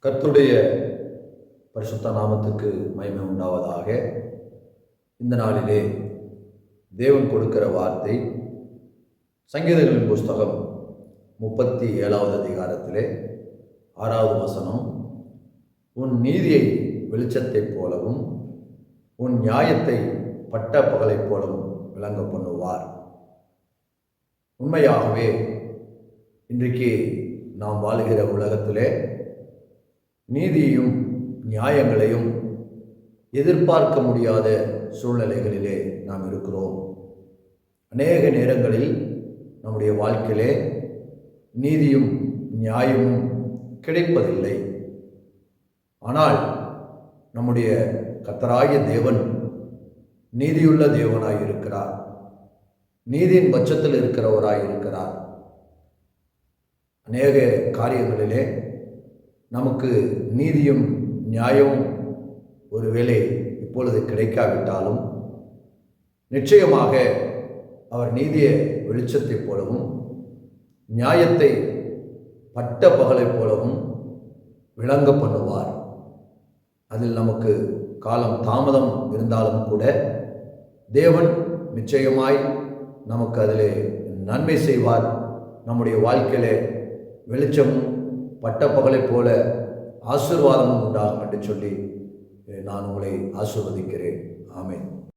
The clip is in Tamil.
கர்த்தருடைய பரிசுத்த நாமத்துக்கு மகிமை உண்டாவதாக. இந்த நாளிலே தேவன் கொடுக்கிற வார்த்தை சங்கீதங்களின் புஸ்தகம் 37வது அதிகாரத்திலே 6வது வசனம், உன் நீதியை வெளிச்சத்தைப் போலவும் உன் நியாயத்தை பட்ட பகலைப் போலவும் விளங்க பண்ணுவார். உண்மையாகவே இன்றைக்கு நாம் வாழுகிற உலகத்திலே நீதியையும் நியாயங்களையும் எதிர்பார்க்க முடியாத சூழ்நிலைகளிலே நாம் இருக்கிறோம். அநேக நேரங்களில் நம்முடைய வாழ்க்கையிலே நீதியும் நியாயமும் கிடைப்பதில்லை. ஆனால் நம்முடைய கர்த்தராகிய தேவன் நீதியுள்ள தேவனாய் இருக்கிறார், நீதியின் பட்சத்தில் இருக்கிறவராய் இருக்கிறார். அநேக காரியங்களிலே நமக்கு நீதியும் நியாயமும் ஒருவேளை இப்பொழுது கிடைக்காவிட்டாலும் நிச்சயமாக அவர் நீதியை வெளிச்சத்தைப் போலவும் நியாயத்தை பட்ட பகலைப் போலவும் விளங்க பண்ணுவார். அதில் நமக்கு காலம் தாமதம் இருந்தாலும் கூட தேவன் நிச்சயமாய் நமக்கு அதிலே நன்மை செய்வார். நம்முடைய வாழ்க்கையிலே வெளிச்சமும் பட்ட பகலைப் போல ஆசீர்வாதமும் உண்டாகும் என்று சொல்லி நான் உங்களை ஆசீர்வதிக்கிறேன். ஆமென்.